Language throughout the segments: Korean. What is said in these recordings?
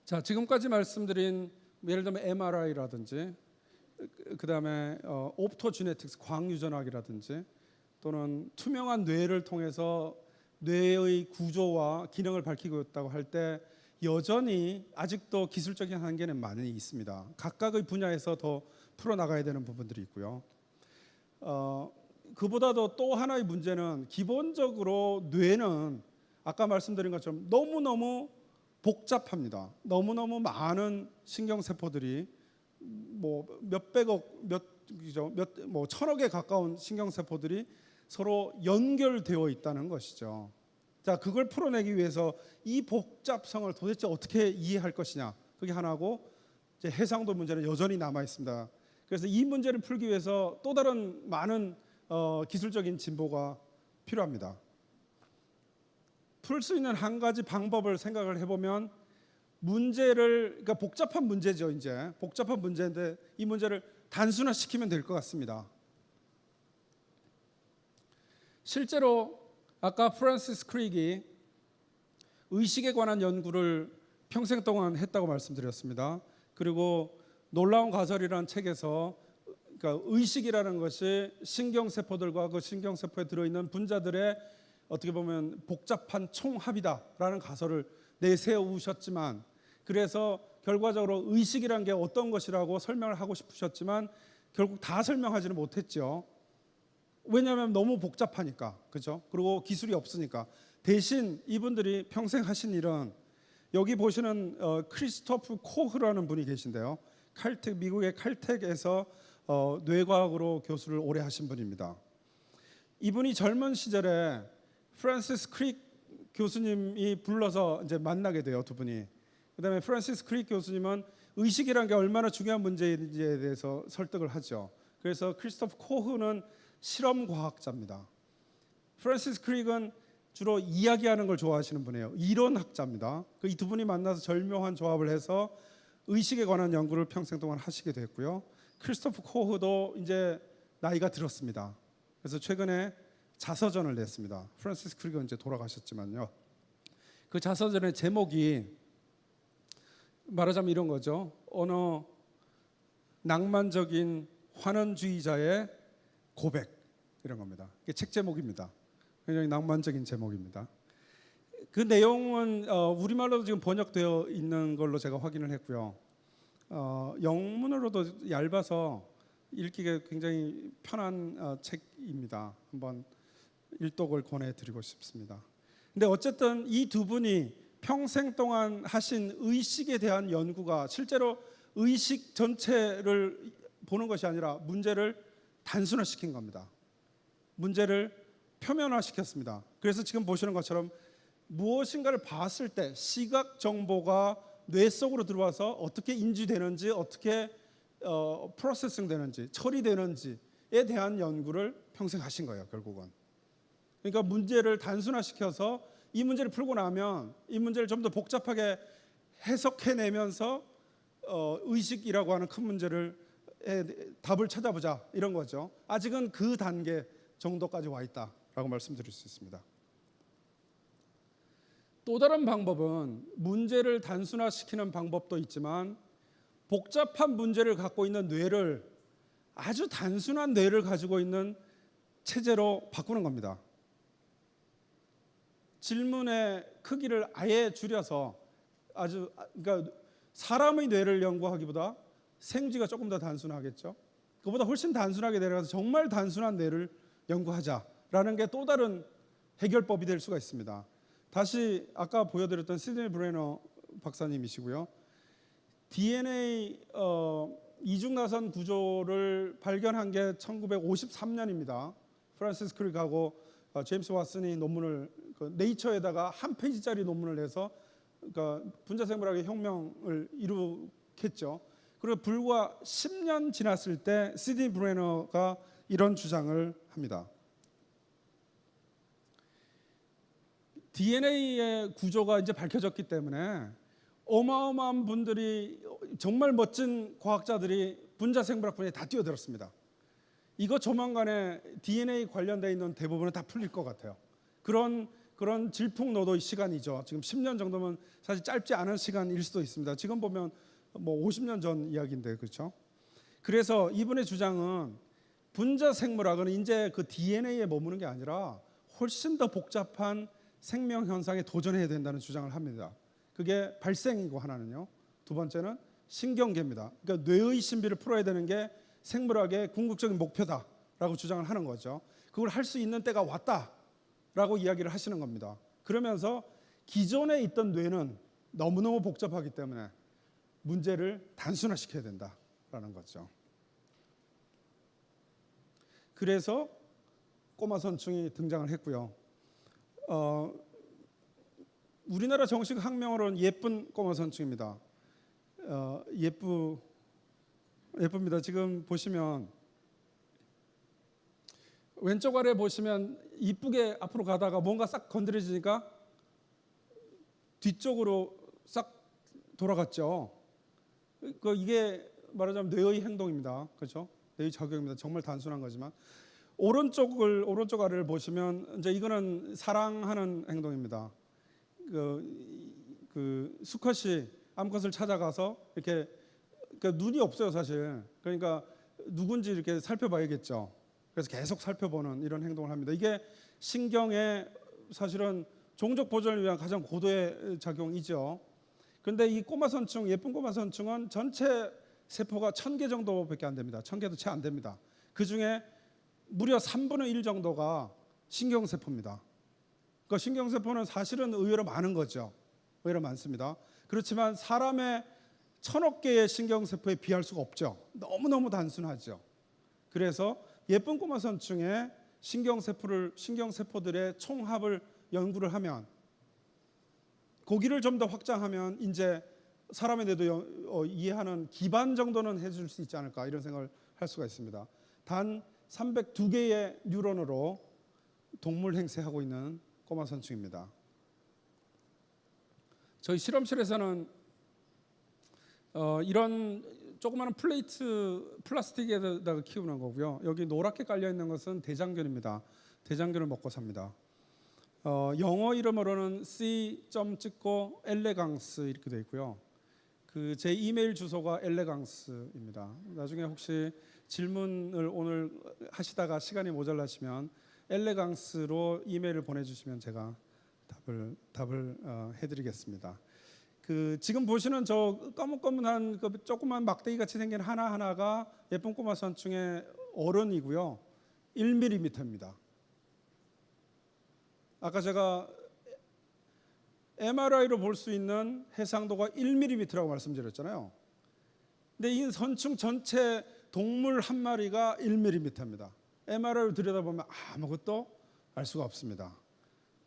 자, 지금까지 말씀드린 예를 들면 MRI라든지 그다음에 옵토지네틱스 광유전학이라든지 또는 투명한 뇌를 통해서 뇌의 구조와 기능을 밝히고 있다고 할 때 여전히 아직도 기술적인 한계는 많이 있습니다. 각각의 분야에서 더 풀어나가야 되는 부분들이 있고요. 그보다도 또 하나의 문제는 기본적으로 뇌는 아까 말씀드린 것처럼 너무너무 복잡합니다. 너무너무 많은 신경세포들이 뭐 몇백억, 뭐 천억에 가까운 신경세포들이 서로 연결되어 있다는 것이죠. 자, 그걸 풀어내기 위해서 이 복잡성을 도대체 어떻게 이해할 것이냐, 그게 하나고, 이제 해상도 문제는 여전히 남아 있습니다. 그래서 이 문제를 풀기 위해서 또 다른 많은 기술적인 진보가 필요합니다. 풀 수 있는 한 가지 방법을 생각을 해보면, 그러니까 복잡한 문제죠. 이제 복잡한 문제인데 이 문제를 단순화시키면 될 것 같습니다. 실제로 아까 프란시스 크릭이 의식에 관한 연구를 평생 동안 했다고 말씀드렸습니다. 그리고 놀라운 가설이라는 책에서 그러니까 의식이라는 것이 신경세포들과 그 신경세포에 들어있는 분자들의 어떻게 보면 복잡한 총합이다라는 가설을 내세우셨지만, 그래서 결과적으로 의식이란 게 어떤 것이라고 설명을 하고 싶으셨지만 결국 다 설명하지는 못했죠. 왜냐하면 너무 복잡하니까, 그죠? 그리고 기술이 없으니까. 대신 이분들이 평생 하신 일은, 여기 보시는 크리스토프 코흐라는 분이 계신데요. 미국의 칼텍에서 뇌과학으로 교수를 오래 하신 분입니다. 이분이 젊은 시절에 프란시스 크릭 교수님이 불러서 이제 만나게 돼요, 두 분이. 그다음에 프란시스 크릭 교수님은 의식이라는 게 얼마나 중요한 문제인지에 대해서 설득을 하죠. 그래서 크리스토프 코흐는 실험과학자입니다. 프란시스 크릭은 주로 이야기하는 걸 좋아하시는 분이에요. 이론학자입니다. 이 두 분이 만나서 절묘한 조합을 해서 의식에 관한 연구를 평생 동안 하시게 됐고요. 크리스토프 코흐도 이제 나이가 들었습니다. 그래서 최근에 자서전을 냈습니다. 프란시스 크릭은 이제 돌아가셨지만요. 그 자서전의 제목이 말하자면 이런 거죠. 어느 낭만적인 환원주의자의 고백, 이런 겁니다. 이게 책 제목입니다. 굉장히 낭만적인 제목입니다. 그 내용은 우리말로도 지금 번역되어 있는 걸로 제가 확인을 했고요. 영문으로도 얇아서 읽기가 굉장히 편한 책입니다. 한번 일독을 권해드리고 싶습니다. 근데 어쨌든 이 두 분이 평생 동안 하신 의식에 대한 연구가 실제로 의식 전체를 보는 것이 아니라 문제를 단순화시킨 겁니다. 문제를 표면화시켰습니다. 그래서 지금 보시는 것처럼 무엇인가를 봤을 때 시각 정보가 뇌 속으로 들어와서 어떻게 인지되는지, 어떻게 프로세싱 되는지, 처리되는지에 대한 연구를 평생 하신 거예요, 결국은. 그러니까 문제를 단순화시켜서 이 문제를 풀고 나면 이 문제를 좀 더 복잡하게 해석해내면서 의식이라고 하는 큰 문제를 답을 찾아보자, 이런 거죠. 아직은 그 단계 정도까지 와 있다라고 말씀드릴 수 있습니다. 또 다른 방법은 문제를 단순화시키는 방법도 있지만 복잡한 문제를 갖고 있는 뇌를 아주 단순한 뇌를 가지고 있는 체제로 바꾸는 겁니다. 질문의 크기를 아예 줄여서 그러니까 사람의 뇌를 연구하기보다 생쥐가 조금 더 단순하겠죠. 그보다 훨씬 단순하게 내려가서 정말 단순한 뇌를 연구하자라는 게 또 다른 해결법이 될 수가 있습니다. 다시 아까 보여드렸던 시드니 브레너 박사님이시고요. DNA 이중나선 구조를 발견한 게 1953년입니다. 프란시스 크릭하고 제임스 왓슨이 논문을 네이처에다가 한 페이지짜리 논문을 내서 그러니까 분자생물학의 혁명을 이룩했죠. 그리고 불과 10년 지났을 때 시드니 브레너가 이런 주장을 합니다. DNA의 구조가 이제 밝혀졌기 때문에 어마어마한 분들이, 정말 멋진 과학자들이 분자생물학 분야에 다 뛰어들었습니다. 이거 조만간에 DNA 관련되어 있는 대부분은 다 풀릴 것 같아요. 그런 그런 질풍노도의 시간이죠. 지금 10년 정도면 사실 짧지 않은 시간일 수도 있습니다. 지금 보면 뭐 50년 전 이야기인데, 그렇죠? 그래서 이분의 주장은 분자 생물학은 이제 그 DNA에 머무는 게 아니라 훨씬 더 복잡한 생명 현상에 도전해야 된다는 주장을 합니다. 그게 발생이고 하나는요. 두 번째는 신경계입니다. 그러니까 뇌의 신비를 풀어야 되는 게 생물학의 궁극적인 목표다라고 주장을 하는 거죠. 그걸 할 수 있는 때가 왔다라고 이야기를 하시는 겁니다. 그러면서 기존에 있던 뇌는 너무너무 복잡하기 때문에 문제를 단순화시켜야 된다라는 거죠. 그래서 꼬마 선충이 등장을 했고요. 우리나라 정식 학명으로는 예쁜 꼬마 선충입니다. 예쁩니다. 지금 보시면 왼쪽 아래 보시면 이쁘게 앞으로 가다가 뭔가 싹 건드려지니까 뒤쪽으로 싹 돌아갔죠. 이게 말하자면 뇌의 행동입니다. 그렇죠? 뇌의 작용입니다. 정말 단순한 거지만 오른쪽 아래를 보시면 이제 이거는 사랑하는 행동입니다. 그 수컷이 암컷을 찾아가서 이렇게 눈이 없어요 사실. 그러니까 누군지 이렇게 살펴봐야겠죠. 그래서 계속 살펴보는 이런 행동을 합니다. 이게 신경의 사실은 종족 보존을 위한 가장 고도의 작용이죠. 그런데 이 꼬마 선충, 예쁜 꼬마 선충은 전체 세포가 1000개 정도밖에 안 됩니다. 1000개도 채 안 됩니다. 그 중에 무려 3분의 1 정도가 신경세포입니다. 그 신경세포는 사실은 의외로 많은 거죠. 의외로 많습니다. 그렇지만 사람의 1000억 개의 신경세포에 비할 수가 없죠. 너무너무 단순하죠. 그래서 예쁜 꼬마 선충의 신경세포들의 총합을 연구를 하면 고기를 좀 더 확장하면 이제 사람의 뇌도 이해하는 기반 정도는 해줄 수 있지 않을까 이런 생각을 할 수가 있습니다. 단 302개의 뉴런으로 동물 행세하고 있는 꼬마 선충입니다. 저희 실험실에서는 이런 조그마한 플라스틱에다가 키우는 거고요. 여기 노랗게 깔려 있는 것은 대장균입니다. 대장균을 먹고 삽니다. 영어 이름으로는 C 점 찍고 엘레강스 이렇게 되어 있고요. 제 이메일 주소가 엘레강스입니다. 나중에 혹시 질문을 오늘 하시다가 시간이 모자라시면 엘레강스로 이메일을 보내주시면 제가 답을 해드리겠습니다. 지금 보시는 저 검은검은한 조그만 막대기 같이 생긴 하나하나가 예쁜 꼬마 선충의 어른이고요. 1mm입니다. 아까 제가 MRI로 볼 수 있는 해상도가 1mm라고 말씀드렸잖아요. 근데 이 선충 전체 동물 한 마리가 1mm입니다. MRI로 들여다보면 아무것도 알 수가 없습니다.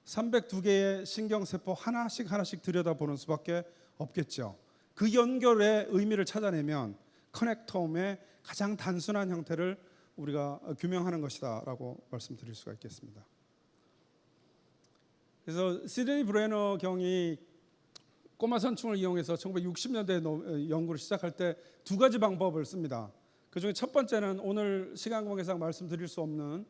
302개의 신경세포 하나씩 들여다보는 수밖에 없겠죠. 그 연결의 의미를 찾아내면 커넥터움의 가장 단순한 형태를 우리가 규명하는 것이다 라고 말씀드릴 수가 있겠습니다. 그래서 시드니 브레너 경이 꼬마 선충을 이용해서 1960년대에 연구를 시작할 때 두 가지 방법을 씁니다. 그중에 첫 번째는 오늘 시간 관계상 말씀드릴 수 없는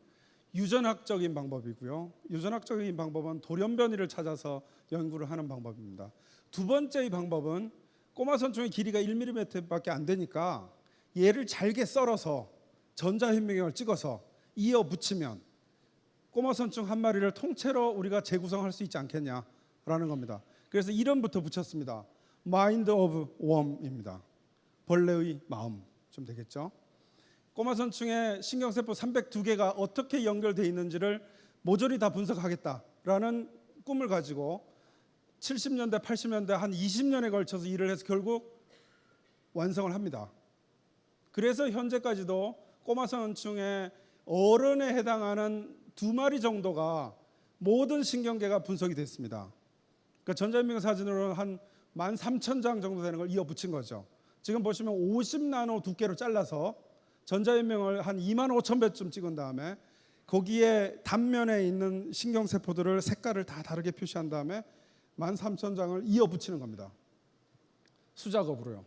유전학적인 방법이고요. 유전학적인 방법은 돌연변이를 찾아서 연구를 하는 방법입니다. 두 번째의 방법은 꼬마 선충의 길이가 1mm밖에 안 되니까 얘를 잘게 썰어서 전자현미경을 찍어서 이어 붙이면 꼬마 선충 한 마리를 통째로 우리가 재구성할 수 있지 않겠냐라는 겁니다. 그래서 이름부터 붙였습니다. Mind of Worm입니다. 벌레의 마음 좀 되겠죠. 꼬마 선충의 신경세포 302개가 어떻게 연결되어 있는지를 모조리 다 분석하겠다라는 꿈을 가지고 70년대, 80년대 한 20년에 걸쳐서 일을 해서 결국 완성을 합니다. 그래서 현재까지도 꼬마 선충의 어른에 해당하는 2마리 정도가 모든 신경계가 분석이 됐습니다. 그러니까 전자현미경 사진으로 한 13,000장 정도 되는 걸 이어 붙인 거죠. 지금 보시면 50나노 두께로 잘라서 전자현미경을 한 25,000배쯤 찍은 다음에 거기에 단면에 있는 신경세포들을 색깔을 다 다르게 표시한 다음에 13,000장을 이어 붙이는 겁니다. 수작업으로요.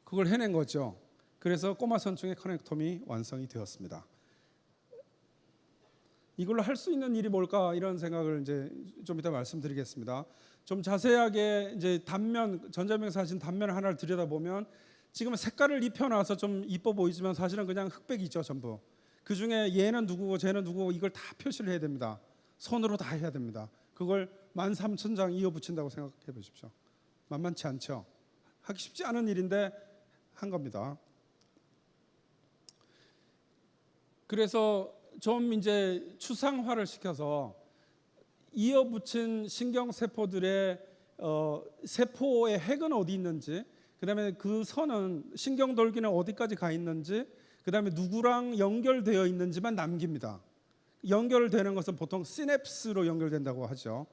그걸 해낸 거죠. 그래서 꼬마 선충의 커넥톰이 완성이 되었습니다. 이걸로 할 수 있는 일이 뭘까 이런 생각을 이제 좀 이따 말씀드리겠습니다. 좀 자세하게 이제 단면 전자명사 하신 단면 하나를 들여다보면 지금 색깔을 입혀놔서 좀 이뻐 보이지만 사실은 그냥 흑백이죠 전부. 그 중에 얘는 누구고 쟤는 누구고 이걸 다 표시를 해야 됩니다. 손으로 다 해야 됩니다. 그걸 13,000장 이어 붙인다고 생각해 보십시오. 만만치 않죠. 하기 쉽지 않은 일인데 한 겁니다. 그래서 좀 이제 추상화를 시켜서 이어 붙인 신경세포들의 세포의 핵은 어디 있는지, 그다음에 그 선은 신경돌기는 어디까지 가 있는지, 그다음에 누구랑 연결되어 있는지만 남깁니다. 연결되는 것은 보통 시냅스로 연결된다고 하죠.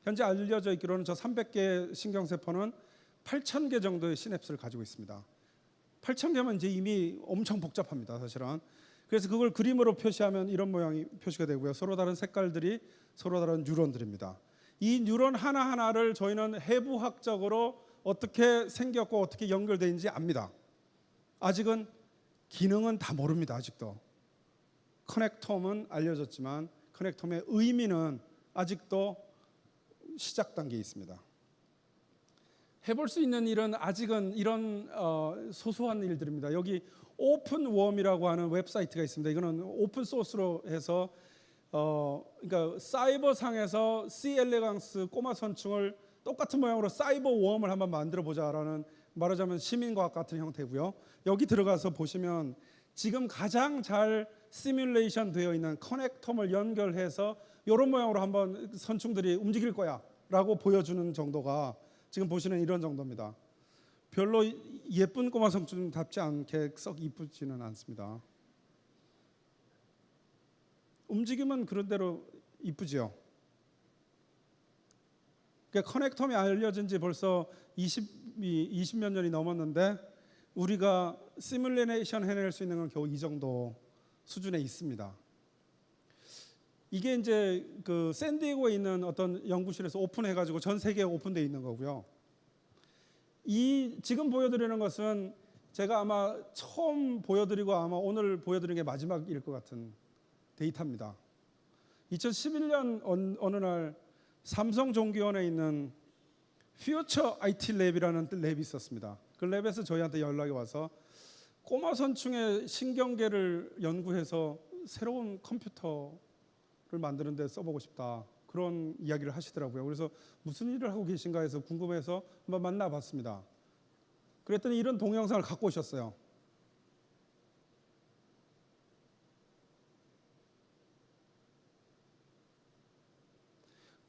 현재 알려져 있기로는 저 300개 신경세포는 8,000개 정도의 시냅스를 가지고 있습니다. 8,000개면 이제 이미 엄청 복잡합니다, 사실은. 그래서 그걸 그림으로 표시하면 이런 모양이 표시가 되고요. 서로 다른 색깔들이 서로 다른 뉴런들입니다. 이 뉴런 하나하나를 저희는 해부학적으로 어떻게 생겼고 어떻게 연결되어 있는지 압니다. 아직은 기능은 다 모릅니다. 아직도. 커넥톰은 알려졌지만 커넥톰의 의미는 아직도 시작 단계에 있습니다. 해볼 수 있는 일은 아직은 이런 소소한 일들입니다. 여기 오픈웜이라고 하는 웹사이트가 있습니다. 이거는 오픈 소스로 해서 그러니까 사이버 상에서 C 엘레강스 꼬마 선충을 똑같은 모양으로 사이버 웜을 한번 만들어 보자라는, 말하자면 시민과학 같은 형태고요. 여기 들어가서 보시면 지금 가장 잘 시뮬레이션 되어 있는 커넥텀을 연결해서 이런 모양으로 한번 선충들이 움직일 거야라고 보여주는 정도가 지금 보시는 이런 정도입니다. 별로 예쁜 꼬마 선충답지 않게 썩 이쁘지는 않습니다. 움직임은 그런 대로 이쁘죠. 그러니까 커넥텀이 알려진 지 벌써 20몇 년이 넘었는데 우리가 시뮬레이션 해낼 수 있는 건 겨우 이 정도 수준에 있습니다. 이게 이제 그 샌디에고에 있는 어떤 연구실에서 오픈해가지고 전 세계에 오픈되어 있는 거고요. 이 지금 보여드리는 것은 제가 아마 처음 보여드리고 아마 오늘 보여드리는 게 마지막일 것 같은 데이터입니다. 2011년 어느 날 삼성 종기원에 있는 퓨처 IT 랩이라는 랩이 있었습니다. 그 랩에서 저희한테 연락이 와서 꼬마 선충의 신경계를 연구해서 새로운 컴퓨터를 만드는 데 써보고 싶다, 그런 이야기를 하시더라고요. 그래서 무슨 일을 하고 계신가 해서 궁금해서 한번 만나봤습니다. 그랬더니 이런 동영상을 갖고 오셨어요.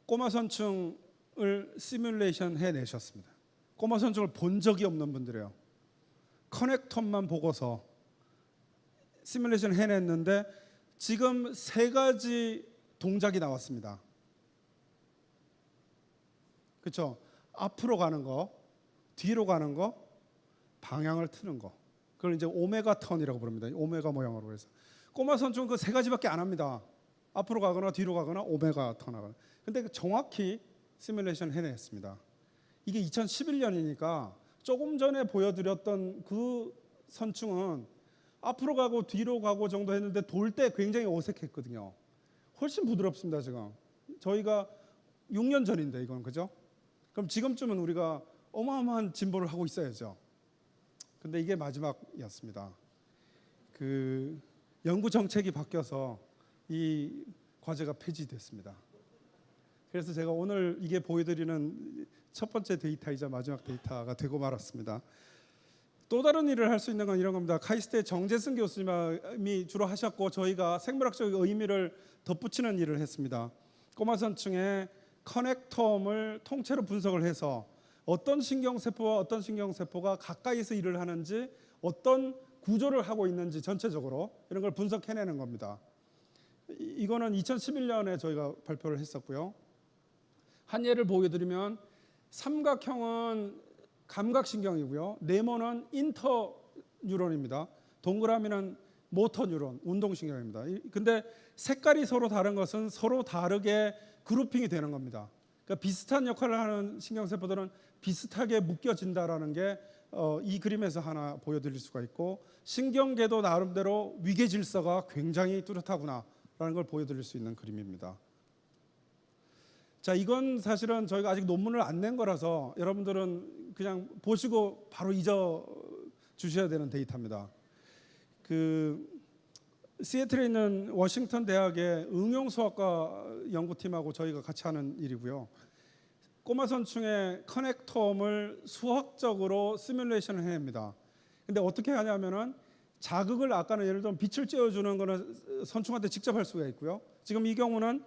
꼬마 선충을 시뮬레이션 해내셨습니다. 꼬마 선충을 본 적이 없는 분들이에요. 커넥텀만 보고서 시뮬레이션 해냈는데 지금 3가지 동작이 나왔습니다. 그렇죠? 앞으로 가는 거, 뒤로 가는 거, 방향을 트는 거. 그걸 이제 오메가 턴이라고 부릅니다. 오메가 모양으로 해서. 꼬마 선충은 그 3가지밖에 안 합니다. 앞으로 가거나 뒤로 가거나 오메가 턴하거나. 근데 정확히 시뮬레이션 해냈습니다. 이게 2011년이니까 조금 전에 보여드렸던 그 선충은 앞으로 가고 뒤로 가고 정도 했는데 돌 때 굉장히 어색했거든요. 훨씬 부드럽습니다. 지금 저희가 6년 전인데 이건, 그죠? 그럼 지금쯤은 우리가 어마어마한 진보를 하고 있어야죠. 근데 이게 마지막이었습니다. 그 연구 정책이 바뀌어서 이 과제가 폐지됐습니다. 그래서 제가 오늘 이게 보여드리는 첫 번째 데이터이자 마지막 데이터가 되고 말았습니다. 또 다른 일을 할 수 있는 건 이런 겁니다. 카이스트의 정재승 교수님이 주로 하셨고 저희가 생물학적 의미를 덧붙이는 일을 했습니다. 꼬마 선충의 커넥텀을 통째로 분석을 해서 어떤 신경세포와 어떤 신경세포가 가까이서 일을 하는지, 어떤 구조를 하고 있는지 전체적으로 이런 걸 분석해내는 겁니다. 이거는 2011년에 저희가 발표를 했었고요. 한 예를 보여드리면 삼각형은 감각신경이고요. 네모는 인터뉴런입니다. 동그라미는 모터뉴런, 운동신경입니다. 근데 색깔이 서로 다른 것은 서로 다르게 그룹핑이 되는 겁니다. 그러니까 비슷한 역할을 하는 신경세포들은 비슷하게 묶여진다라는 게 이 그림에서 하나 보여드릴 수가 있고, 신경계도 나름대로 위계질서가 굉장히 뚜렷하구나 걸 보여드릴 수 있는 그림입니다. 자, 이건 사실은 저희가 아직 논문을 안 낸 거라서 여러분들은 그냥 보시고 바로 잊어 주셔야 되는 데이터입니다. 시애틀에 있는 워싱턴 대학의 응용수학과 연구팀하고 저희가 같이 하는 일이고요. 꼬마 선충의 커넥톰을 수학적으로 시뮬레이션을 해냅니다. 근데 어떻게 하냐면은 자극을 아까는 예를 들면 빛을 쬐어주는 거는 선충한테 직접 할 수가 있고요. 지금 이 경우는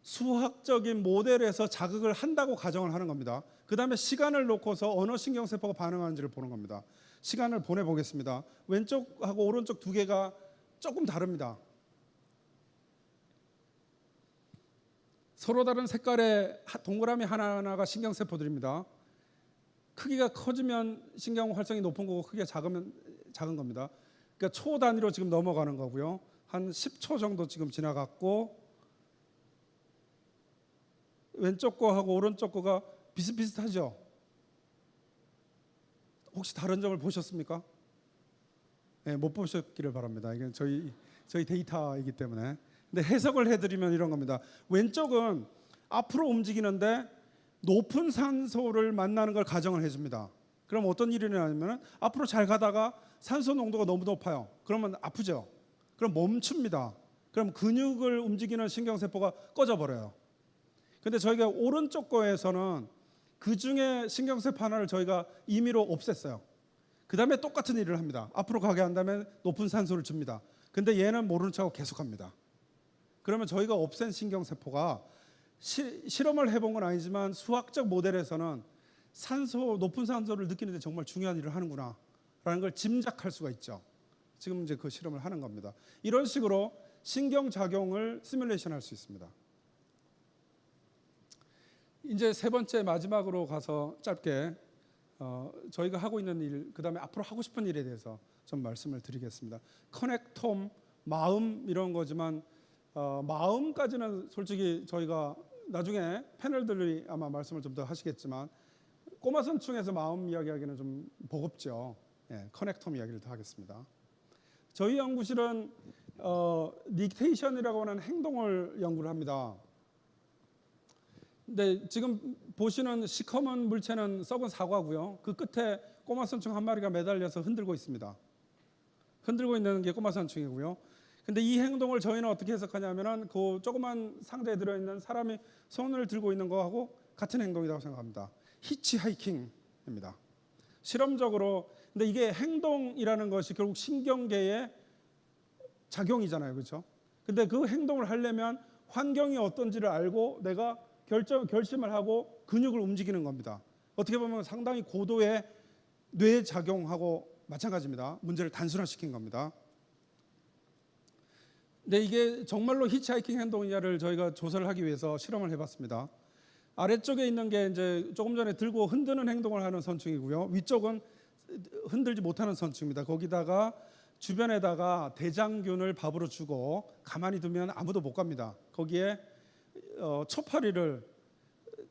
수학적인 모델에서 자극을 한다고 가정을 하는 겁니다. 그 다음에 시간을 놓고서 어느 신경세포가 반응하는지를 보는 겁니다. 시간을 보내보겠습니다. 왼쪽하고 오른쪽 두 개가 조금 다릅니다. 서로 다른 색깔의 동그라미 하나하나가 신경세포들입니다. 크기가 커지면 신경 활성이 높은 거고 크기가 작으면 작은 겁니다. 그러니까 초 단위로 지금 넘어가는 거고요. 한 10초 정도 지금 지나갔고 왼쪽 거하고 오른쪽 거가 비슷비슷하죠? 혹시 다른 점을 보셨습니까? 네, 못 보셨기를 바랍니다. 이게 저희 데이터이기 때문에. 근데 해석을 해드리면 이런 겁니다. 왼쪽은 앞으로 움직이는데 높은 산소를 만나는 걸 가정을 해줍니다. 그럼 어떤 일이 일어나냐면 앞으로 잘 가다가 산소 농도가 너무 높아요. 그러면 아프죠? 그럼 멈춥니다. 그럼 근육을 움직이는 신경세포가 꺼져버려요. 근데 저희가 오른쪽 거에서는 그 중에 신경세포 하나를 저희가 임의로 없앴어요. 그 다음에 똑같은 일을 합니다. 앞으로 가게 한 다음에 높은 산소를 줍니다. 근데 얘는 모르는 척하고 계속합니다. 그러면 저희가 없앤 신경세포가 실험을 해본 건 아니지만 수학적 모델에서는 높은 산소를 느끼는데 정말 중요한 일을 하는구나 라는 걸 짐작할 수가 있죠. 지금 이제 그 실험을 하는 겁니다. 이런 식으로 신경작용을 시뮬레이션 할 수 있습니다. 이제 세 번째 마지막으로 가서 짧게 저희가 하고 있는 일, 그 다음에 앞으로 하고 싶은 일에 대해서 좀 말씀을 드리겠습니다. 커넥톰, 마음 이런 거지만 마음까지는 솔직히 저희가 나중에 패널들이 아마 말씀을 좀 더 하시겠지만 꼬마 선충에서 마음 이야기하기는 좀 버겁죠. 예, 커넥톰 이야기를 더 하겠습니다. 저희 연구실은 닉테이션이라고 하는 행동을 연구를 합니다. 근데 지금 보시는 시커먼 물체는 썩은 사과고요. 그 끝에 꼬마 선충 한 마리가 매달려서 흔들고 있습니다. 흔들고 있는 게 꼬마 선충이고요. 근데 이 행동을 저희는 어떻게 해석하냐면은 그 조그만 상자에 들어있는 사람이 손을 들고 있는 거하고 같은 행동이라고 생각합니다. 히치하이킹입니다. 실험적으로 근데 이게 행동이라는 것이 결국 신경계의 작용이잖아요, 그렇죠? 근데 그 행동을 하려면 환경이 어떤지를 알고 내가 결심을 하고 근육을 움직이는 겁니다. 어떻게 보면 상당히 고도의 뇌 작용하고 마찬가지입니다. 문제를 단순화시킨 겁니다. 근데 이게 정말로 히치하이킹 행동이냐를 저희가 조사를 하기 위해서 실험을 해봤습니다. 아래쪽에 있는 게 이제 조금 전에 들고 흔드는 행동을 하는 선충이고요. 위쪽은 흔들지 못하는 선충입니다. 거기다가 주변에다가 대장균을 밥으로 주고 가만히 두면 아무도 못 갑니다. 거기에 초파리를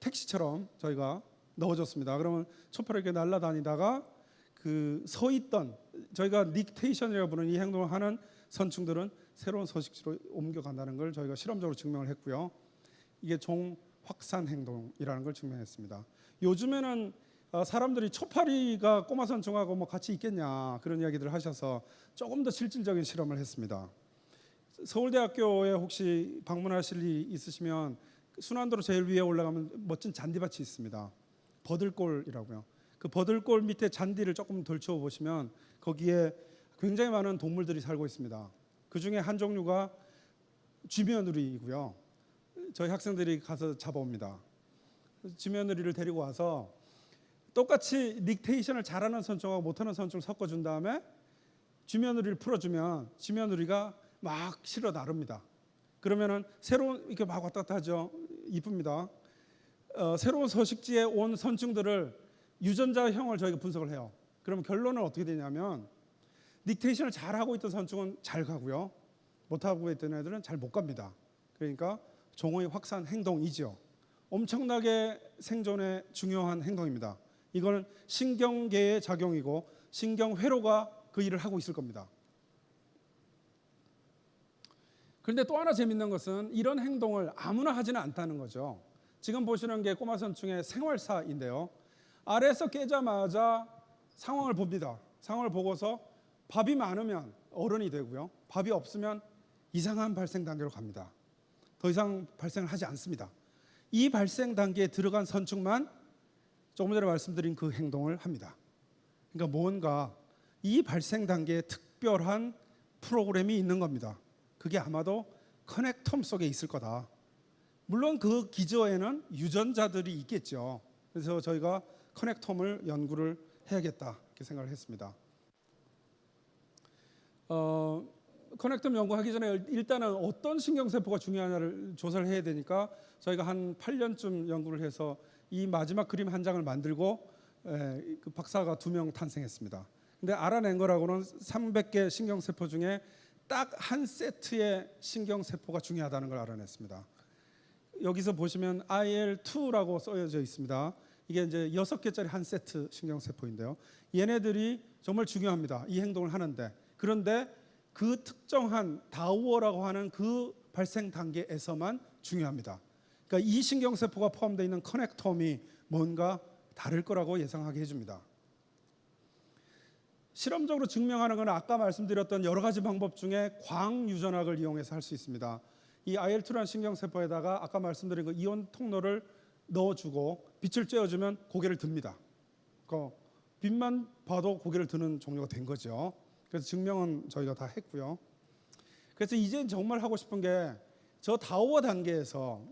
택시처럼 저희가 넣어줬습니다. 그러면 초파리가 이렇게 날아다니다가 그 서 있던 저희가 닉테이션이라고 부르는 이 행동을 하는 선충들은 새로운 서식지로 옮겨간다는 걸 저희가 실험적으로 증명을 했고요. 이게 종 확산 행동이라는 걸 증명했습니다. 요즘에는 사람들이 초파리가 꼬마 선충하고 뭐 같이 있겠냐 그런 이야기들을 하셔서 조금 더 실질적인 실험을 했습니다. 서울대학교에 혹시 방문하실 일이 있으시면 순환도로 제일 위에 올라가면 멋진 잔디밭이 있습니다. 버들골이라고요. 그 버들골 밑에 잔디를 조금 덜쳐 보시면 거기에 굉장히 많은 동물들이 살고 있습니다. 그 중에 한 종류가 쥐며느리이고요. 저희 학생들이 가서 잡아옵니다. 쥐며느리를 데리고 와서 똑같이 닉테이션을 잘하는 선충하고 못하는 선충을 섞어준 다음에 쥐며느리를 풀어주면 쥐며느리가 막 실어 나릅니다. 그러면은 새로운 이렇게 막 왔다 갔다 하죠. 이쁩니다. 새로운 서식지에 온 선충들을 유전자형을 저희가 분석을 해요. 그럼 결론은 어떻게 되냐면 닉테이션을 잘하고 있던 선충은 잘 가고요. 못하고 있던 애들은 잘 못 갑니다. 그러니까 종의 확산 행동이죠. 엄청나게 생존에 중요한 행동입니다. 이거는 신경계의 작용이고 신경회로가 그 일을 하고 있을 겁니다. 그런데 또 하나 재밌는 것은 이런 행동을 아무나 하지는 않다는 거죠. 지금 보시는 게 꼬마선충의 생활사인데요. 아래에서 깨자마자 상황을 봅니다. 상황을 보고서 밥이 많으면 어른이 되고요. 밥이 없으면 이상한 발생 단계로 갑니다. 더 이상 발생을 하지 않습니다. 이 발생 단계에 들어간 선충만 조금 전에 말씀드린 그 행동을 합니다. 그러니까 뭔가 이 발생 단계에 특별한 프로그램이 있는 겁니다. 그게 아마도 커넥텀 속에 있을 거다. 물론 그 기저에는 유전자들이 있겠죠. 그래서 저희가 커넥텀을 연구를 해야겠다 이렇게 생각을 했습니다. 커넥텀 연구하기 전에 일단은 어떤 신경세포가 중요하냐를 조사를 해야 되니까 저희가 한 8년쯤 연구를 해서 이 마지막 그림 한 장을 만들고 그 박사가 2명 탄생했습니다. 근데 알아낸 거라고는 300개 신경세포 중에 딱 한 세트의 신경세포가 중요하다는 걸 알아냈습니다. 여기서 보시면 IL2라고 써져 있습니다. 이게 이제 6개짜리 한 세트 신경세포인데요. 얘네들이 정말 중요합니다. 이 행동을 하는데. 그런데 그 특정한 다우어라고 하는 그 발생 단계에서만 중요합니다. 그러니까 이 신경세포가 포함되어 있는 커넥텀이 뭔가 다를 거라고 예상하게 해줍니다. 실험적으로 증명하는 것은 아까 말씀드렸던 여러 가지 방법 중에 광유전학을 이용해서 할 수 있습니다. 이 IL2라는 신경세포에다가 아까 말씀드린 그 이온 통로를 넣어주고 빛을 쬐어주면 고개를 듭니다. 빛만 봐도 고개를 드는 종류가 된 거죠. 그래서 증명은 저희가 다 했고요. 그래서 이제 정말 하고 싶은 게 저 다우어 단계에서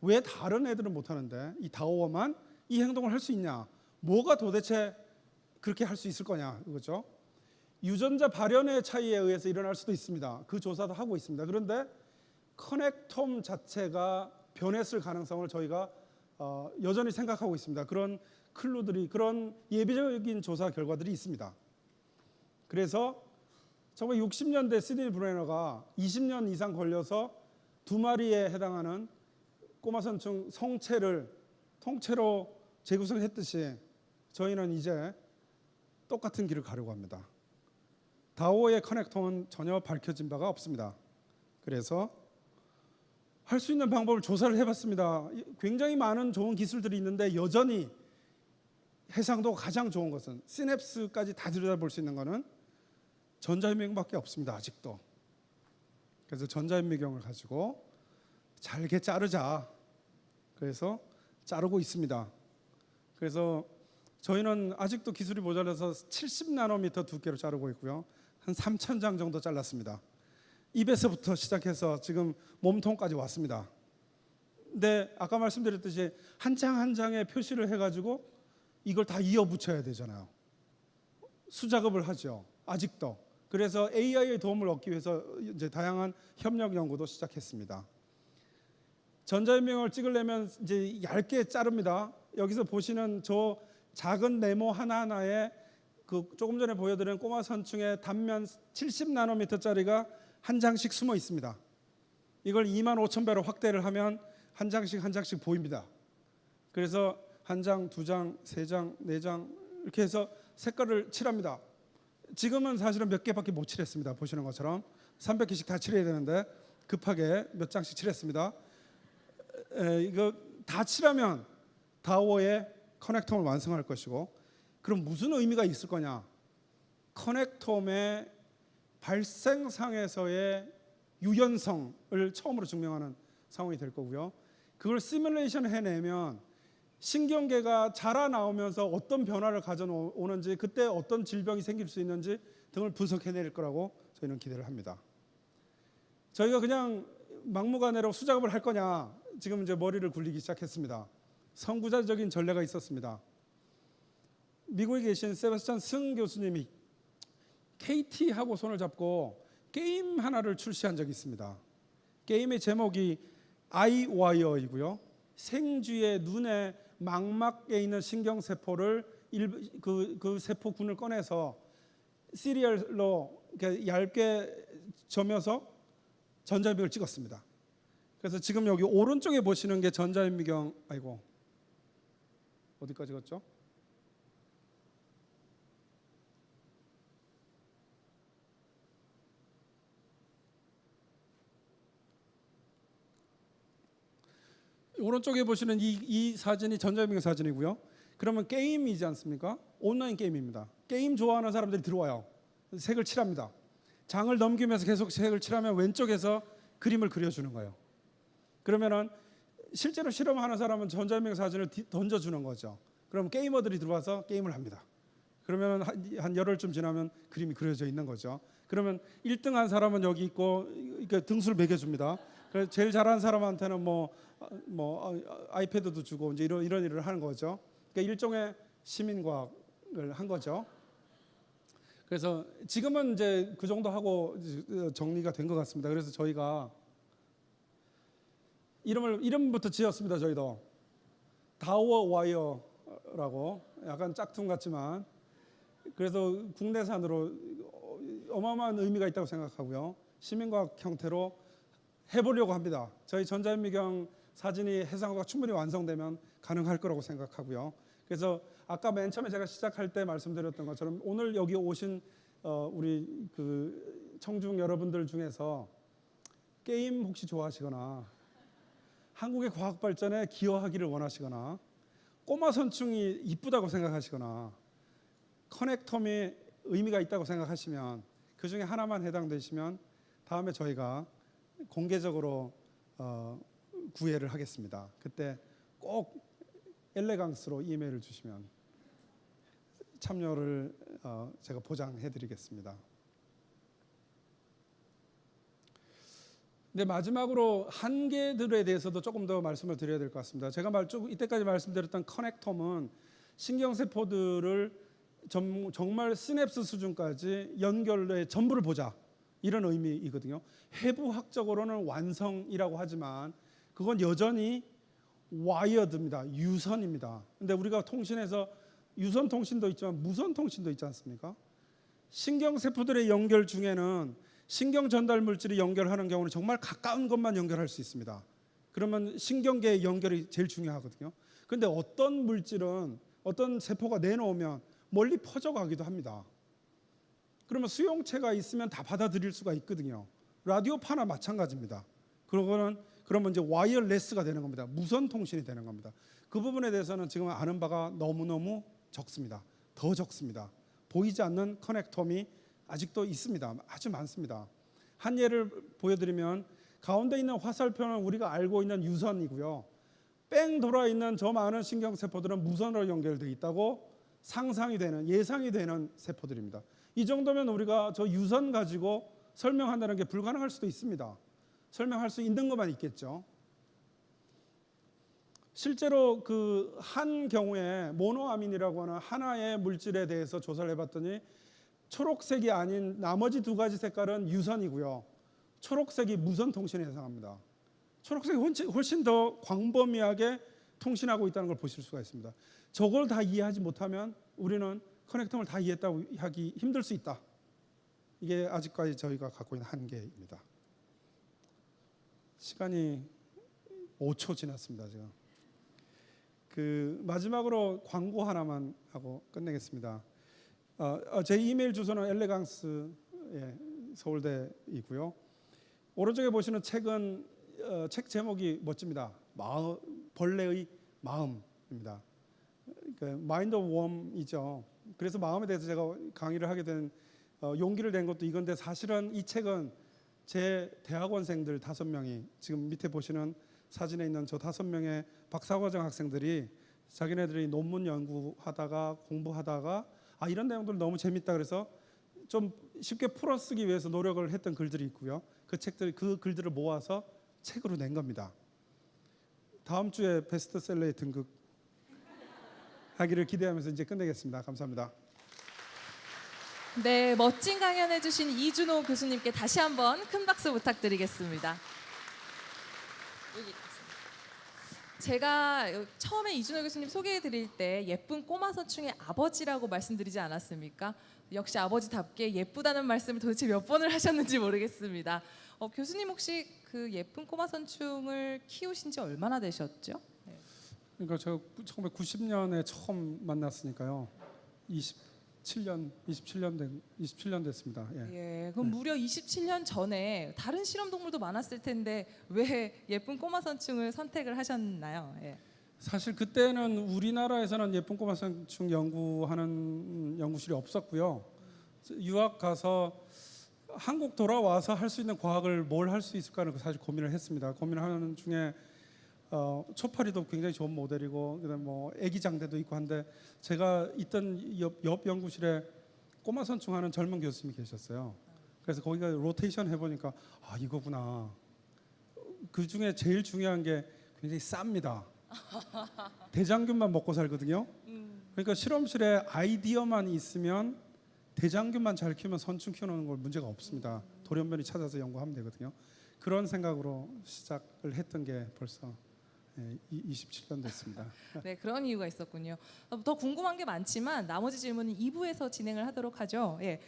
왜 다른 애들은 못하는데 이 다우어만 이 행동을 할 수 있냐? 뭐가 도대체 그렇게 할 수 있을 거냐? 그거죠. 유전자 발현의 차이에 의해서 일어날 수도 있습니다. 그 조사도 하고 있습니다. 그런데 커넥텀 자체가 변했을 가능성을 저희가 여전히 생각하고 있습니다. 그런 클루들이, 그런 예비적인 조사 결과들이 있습니다. 그래서 1960년대 시드니 브레너가 20년 이상 걸려서 2마리에 해당하는 꼬마선충 성체를 통째로 재구성했듯이 저희는 이제 똑같은 길을 가려고 합니다. 다오의 커넥텀은 전혀 밝혀진 바가 없습니다. 그래서 할 수 있는 방법을 조사를 해봤습니다. 굉장히 많은 좋은 기술들이 있는데 여전히 해상도가 가장 좋은 것은 시냅스까지 다 들여다볼 수 있는 것은 전자현미경밖에 없습니다. 아직도. 그래서 전자현미경을 가지고 잘게 자르자. 그래서 자르고 있습니다. 그래서 저희는 아직도 기술이 모자라서 70나노미터 두께로 자르고 있고요. 한 3,000장 정도 잘랐습니다. 입에서부터 시작해서 지금 몸통까지 왔습니다. 근데 아까 말씀드렸듯이 한 장 한 장에 표시를 해가지고 이걸 다 이어 붙여야 되잖아요. 수작업을 하죠. 아직도. 그래서 AI의 도움을 얻기 위해서 이제 다양한 협력 연구도 시작했습니다. 전자현미경을 찍으려면 이제 얇게 자릅니다. 여기서 보시는 저 작은 네모 하나하나에 그 조금 전에 보여드린 꼬마 선충의 단면 70나노미터짜리가 한 장씩 숨어 있습니다. 이걸 25,000배로 확대를 하면 한 장씩 한 장씩 보입니다. 그래서 한 장, 두 장, 세 장, 네 장 이렇게 해서 색깔을 칠합니다. 지금은 사실은 몇 개밖에 못 칠했습니다. 보시는 것처럼 300개씩 다 칠해야 되는데 급하게 몇 장씩 칠했습니다. 이거 다 칠하면 다오의 커넥텀을 완성할 것이고, 그럼 무슨 의미가 있을 거냐? 커넥텀의 발생상에서의 유연성을 처음으로 증명하는 상황이 될 거고요. 그걸 시뮬레이션 해내면 신경계가 자라나오면서 어떤 변화를 가져오는지, 그때 어떤 질병이 생길 수 있는지 등을 분석해낼 거라고 저희는 기대를 합니다. 저희가 그냥 막무가내로 수작업을 할 거냐, 지금 이제 머리를 굴리기 시작했습니다. 선구자적인 전례가 있었습니다. 미국에 계신 세바스찬 승 교수님이 KT하고 손을 잡고 게임 하나를 출시한 적이 있습니다. 게임의 제목이 아이와이어이고요. 생쥐의 눈에 망막에 있는 신경세포를 그 세포군을 꺼내서 시리얼로 얇게 점여서 전자현미경을 찍었습니다. 그래서 지금 여기 오른쪽에 보시는 게 전자현미경, 아이고 어디까지 갔죠? 오른쪽에 보시는 이 사진이 전자현미경 사진이고요. 그러면 게임이지 않습니까? 온라인 게임입니다. 게임 좋아하는 사람들이 들어와요. 색을 칠합니다. 장을 넘기면서 계속 색을 칠하면 왼쪽에서 그림을 그려주는 거예요. 그러면은 실제로 실험하는 사람은 전자현미경 사진을 던져주는 거죠. 그럼 게이머들이 들어와서 게임을 합니다. 그러면 한 열흘쯤 지나면 그림이 그려져 있는 거죠. 그러면 1등한 사람은 여기 있고 등수를 매겨줍니다. 그래서 제일 잘하는 사람한테는 뭐 아이패드도 주고 이제 이런 일을 하는 거죠. 그러니까 일종의 시민과학을 한 거죠. 그래서 지금은 이제 그 정도 하고 정리가 된 것 같습니다. 그래서 저희가 이름부터 지었습니다. 저희도 다워 와이어라고 약간 짝퉁 같지만 그래서 국내산으로 어마어마한 의미가 있다고 생각하고요. 시민과학 형태로 해보려고 합니다. 저희 전자현미경 사진이 해상도가 충분히 완성되면 가능할 거라고 생각하고요. 그래서 아까 맨 처음에 제가 시작할 때 말씀드렸던 것처럼 오늘 여기 오신 우리 그 청중 여러분들 중에서 게임 혹시 좋아하시거나 한국의 과학 발전에 기여하기를 원하시거나 꼬마 선충이 이쁘다고 생각하시거나 커넥텀이 의미가 있다고 생각하시면 그 중에 하나만 해당되시면 다음에 저희가 공개적으로 구애를 하겠습니다. 그때 꼭 엘레강스로 이메일을 주시면 참여를 제가 보장해드리겠습니다. 근데 마지막으로 한계들에 대해서도 조금 더 말씀을 드려야 될 것 같습니다. 제가 이때까지 말씀드렸던 커넥텀은 신경세포들을 정말 시냅스 수준까지 연결의 전부를 보자 이런 의미이거든요. 해부학적으로는 완성이라고 하지만 그건 여전히 와이어드입니다. 유선입니다. 근데 우리가 통신에서 유선 통신도 있지만 무선 통신도 있지 않습니까? 신경세포들의 연결 중에는 신경 전달 물질이 연결하는 경우는 정말 가까운 것만 연결할 수 있습니다. 그러면 신경계의 연결이 제일 중요하거든요. 그런데 어떤 물질은 어떤 세포가 내놓으면 멀리 퍼져가기도 합니다. 그러면 수용체가 있으면 다 받아들일 수가 있거든요. 라디오파나 마찬가지입니다. 그러면 이제 와이어레스가 되는 겁니다. 무선 통신이 되는 겁니다. 그 부분에 대해서는 지금 아는 바가 너무너무 적습니다. 더 적습니다. 보이지 않는 커넥텀이 아직도 있습니다. 아주 많습니다. 한 예를 보여드리면 가운데 있는 화살표는 우리가 알고 있는 유선이고요. 뺑 돌아 있는 저 많은 신경세포들은 무선으로 연결되어 있다고 상상이 되는 예상이 되는 세포들입니다. 이 정도면 우리가 저 유선 가지고 설명한다는 게 불가능할 수도 있습니다. 설명할 수 있는 것만 있겠죠. 실제로 그 한 경우에 모노아민이라고 하는 하나의 물질에 대해서 조사를 해봤더니 초록색이 아닌 나머지 두 가지 색깔은 유선이고요. 초록색이 무선 통신에 해당합니다. 초록색이 훨씬 더 광범위하게 통신하고 있다는 걸 보실 수가 있습니다. 저걸 다 이해하지 못하면 우리는 커넥텀을 다 이해했다고 하기 힘들 수 있다. 이게 아직까지 저희가 갖고 있는 한계입니다. 시간이 5초 지났습니다. 지금. 마지막으로 광고 하나만 하고 끝내겠습니다. 제 이메일 주소는 엘레강스 서울대이고요. 오른쪽에 보시는 책은 책 제목이 멋집니다. 벌레의 마음입니다. 마인드 오브 웜이죠. 그래서 마음에 대해서 제가 강의를 하게 된 용기를 낸 것도 이건데 사실은 이 책은 제 대학원생들 5명이 지금 밑에 보시는 사진에 있는 저 5명의 박사과정 학생들이 자기네들이 논문 연구하다가 공부하다가 이런 내용들 너무 재밌다 그래서 좀 쉽게 풀어쓰기 위해서 노력을 했던 글들이 있고요. 그 글들을 모아서 책으로 낸 겁니다. 다음 주에 베스트셀러에 등극하기를 기대하면서 이제 끝내겠습니다. 감사합니다. 네, 멋진 강연해 주신 이준호 교수님께 다시 한번 큰 박수 부탁드리겠습니다. 제가 처음에 이준호 교수님 소개해 드릴 때 예쁜 꼬마 선충의 아버지라고 말씀드리지 않았습니까? 역시 아버지답게 예쁘다는 말씀을 도대체 몇 번을 하셨는지 모르겠습니다. 교수님 혹시 그 예쁜 꼬마 선충을 키우신 지 얼마나 되셨죠? 네. 그러니까 제가 1990년에 처음 만났으니까요. 27년 됐습니다. 예. 예, 그럼 무려 27년 전에 다른 실험 동물도 많았을 텐데 왜 예쁜 꼬마 선충을 선택을 하셨나요? 예. 사실 그때는 우리나라에서는 예쁜 꼬마 선충 연구하는 연구실이 없었고요. 유학 가서 한국 돌아와서 할 수 있는 과학을 뭘 할 수 있을까를 사실 고민을 했습니다. 고민하는 중에 초파리도 굉장히 좋은 모델이고 그다음 뭐 애기 장대도 있고 한데 제가 있던 옆 연구실에 꼬마 선충하는 젊은 교수님이 계셨어요. 그래서 거기가 로테이션 해보니까 아 이거구나. 그 중에 제일 중요한 게 굉장히 쌉니다. 대장균만 먹고 살거든요. 그러니까 실험실에 아이디어만 있으면 대장균만 잘 키우면 선충 키우는 걸 문제가 없습니다. 돌연변이 찾아서 연구하면 되거든요. 그런 생각으로 시작을 했던 게 벌써 27년 됐습니다. 네, 그런 이유가 있었군요. 더 궁금한 게 많지만 나머지 질문은 2부에서 진행을 하도록 하죠. 예.